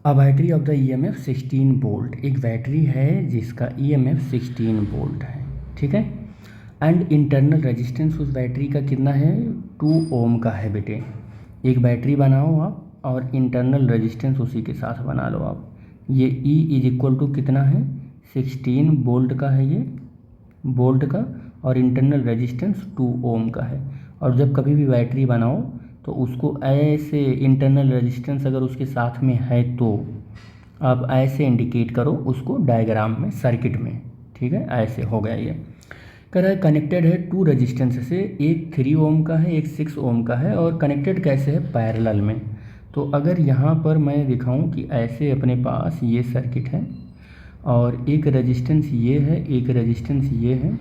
A battery of the EMF 16 volt, एक battery है जिसका ईएमएफ 16 वोल्ट है, ठीक है। एंड इंटरनल रेजिस्टेंस उस बैटरी का कितना है, 2 ओम का है बेटे। एक बैटरी बनाओ आप और इंटरनल रेजिस्टेंस उसी के साथ बना लो आप। ये E इज इक्वल टू कितना है, 16 वोल्ट का है ये, वोल्ट का, और इंटरनल रेजिस्टेंस 2 ओम का है। और जब कभी भी बैटरी बनाओ तो उसको ऐसे इंटरनल रेजिस्टेंस अगर उसके साथ में है तो आप ऐसे इंडिकेट करो उसको डायग्राम में, सर्किट में, ठीक है। ऐसे हो गया ये। कह रहा है कनेक्टेड है 2 रेजिस्टेंस से, एक 3 ओम का है, एक 6 ओम का है, और कनेक्टेड कैसे है, पैरेलल में। तो अगर यहाँ पर मैं दिखाऊं कि ऐसे अपने पास ये सर्किट है और एक रेजिस्टेंस ये है, एक रेजिस्टेंस ये है,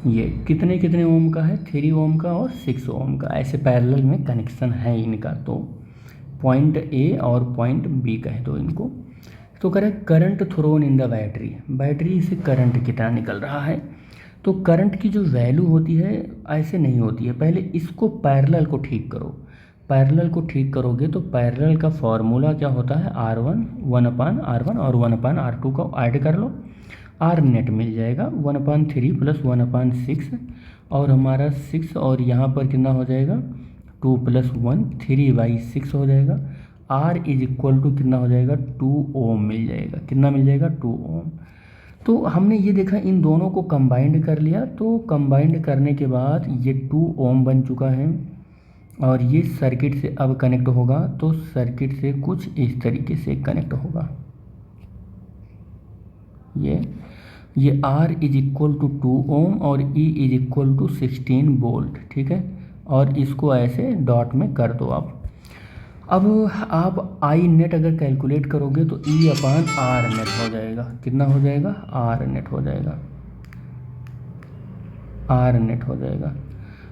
ये कितने कितने ओम का है, 3 ओम का और 6 ओम का, ऐसे पैरेलल में कनेक्शन है इनका। तो पॉइंट ए और पॉइंट बी कह दो इनको। तो करें current thrown in the battery, battery से करंट कितना निकल रहा है। तो करंट की जो वैल्यू होती है ऐसे नहीं होती है, पहले इसको पैरेलल को ठीक करो। पैरेलल को ठीक करोगे तो पैरेलल का फॉर्मूला क्या होता है, R1 1/R1 और 1/R2 को ऐड कर लो, आर नेट मिल जाएगा 1/3 + 1/6, और हमारा 6 और यहाँ पर कितना हो जाएगा 2 + 1 3/6 हो जाएगा। आर इज इक्वल टू कितना हो जाएगा 2 ओम मिल जाएगा, कितना मिल जाएगा 2 ओम। तो हमने ये देखा इन दोनों को कंबाइंड कर लिया, तो कंबाइंड करने के बाद ये 2 ओम बन चुका है और ये सर्किट से अब कनेक्ट होगा। तो सर्किट से कुछ इस तरीके से कनेक्ट होगा, ये R is equal to 2 ohm और E is equal to 16 volt, ठीक है। और इसको ऐसे डॉट में कर दो आप। अब आप आई नेट अगर कैलकुलेट करोगे तो E/R नेट हो जाएगा, कितना हो जाएगा, R नेट हो जाएगा, R नेट हो जाएगा।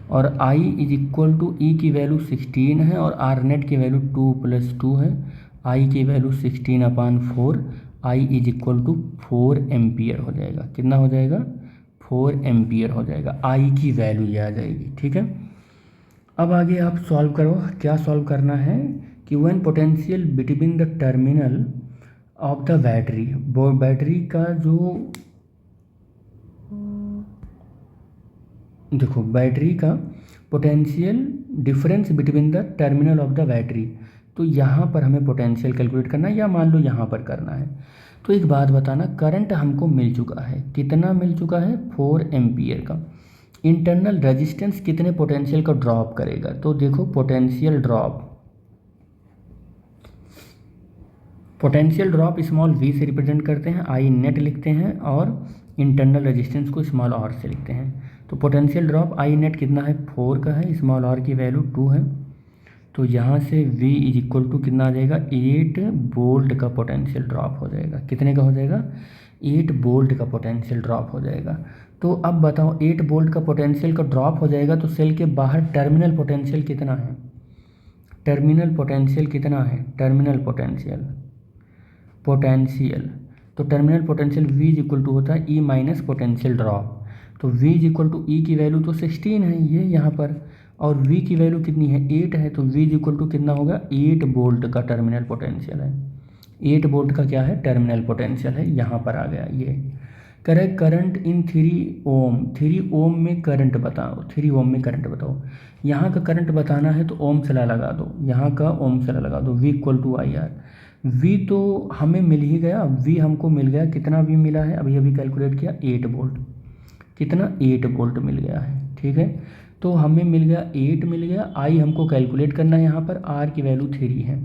और I is equal to E की वैल्यू 16 है और R नेट की वैल्यू 2 + 2 है, I की value 16/4, I is equal to 4 ampere हो जाएगा, कितना हो जाएगा 4 एम्पियर हो जाएगा, I की वैल्यू ये आ जाएगी, ठीक है। अब आगे आप सॉल्व करो, क्या सॉल्व करना है कि when potential between the terminal of the battery, वो बैटरी का जो, देखो बैटरी का potential difference between the terminal of the battery, तो यहाँ पर हमें पोटेंशियल कैलकुलेट करना है या मान लो यहाँ पर करना है। तो एक बात बताना, करंट हमको मिल चुका है, कितना मिल चुका है 4 एम्पियर का। इंटरनल रेजिस्टेंस कितने पोटेंशियल को ड्रॉप करेगा, तो देखो पोटेंशियल ड्रॉप स्मॉल v से रिप्रेजेंट करते हैं, आई नेट लिखते हैं और इंटरनल रेजिस्टेंस को स्मॉल r से लिखते हैं। तो पोटेंशियल ड्रॉप आई नेट कितना है 4 का है, स्मॉल r की वैल्यू 2 है। तो यहाँ से v इज इक्वल टू कितना आ जाएगा 8 वोल्ट का पोटेंशियल ड्रॉप हो जाएगा, कितने का हो जाएगा 8 वोल्ट का पोटेंशियल ड्रॉप हो जाएगा। तो अब बताओ 8 वोल्ट का पोटेंशियल का ड्रॉप हो जाएगा तो सेल के बाहर टर्मिनल पोटेंशियल कितना है, टर्मिनल पोटेंशियल कितना है, टर्मिनल पोटेंशियल तो terminal potential v is equal to होता है E माइनस पोटेंशियल ड्रॉप। तो v is equal to E की वैल्यू तो 16 है ये यहाँ पर, और v की वैल्यू कितनी है 8 है, तो v इज इक्वल टू कितना होगा 8 वोल्ट का टर्मिनल पोटेंशियल है, 8 वोल्ट का क्या है टर्मिनल पोटेंशियल है, यहाँ पर आ गया ये। करेक्ट करंट इन 3 ओम में करंट बताओ, 3 ओम में करंट बताओ। यहाँ का करंट बताना है तो ओम सला लगा दो, यहाँ का ओम सला लगा दो, v equal to IR। v तो हमें मिल ही गया, v हमको मिल गया, कितना v मिला है अभी अभी कैलकुलेट किया 8 वोल्ट, कितना 8 वोल्ट मिल गया है, ठीक है। तो हमें मिल गया 8 मिल गया, I हमको कैलकुलेट करना है, यहाँ पर R की वैल्यू 3 है।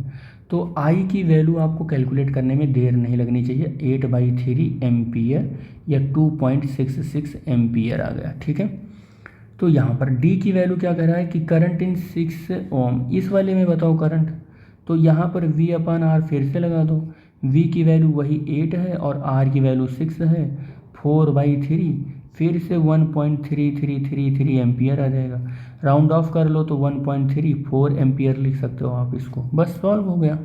तो I की वैल्यू आपको कैलकुलेट करने में देर नहीं लगनी चाहिए, 8/3 एम्पियर या 2.66 एम्पियर आ गया, ठीक है। तो यहाँ पर D की वैल्यू क्या कह रहा है कि करंट इन 6 ओम, इस वाले में बताओ करंट, तो यहाँ पर V/R फिर से लगा दो, V की वैल्यू वही 8 है और R की वैल्यू 6 है, 4/3 फिर से 1.3333 एम्पियर आ जाएगा, राउंड ऑफ कर लो तो 1.34 एम्पियर लिख सकते हो आप इसको, बस सॉल्व हो गया।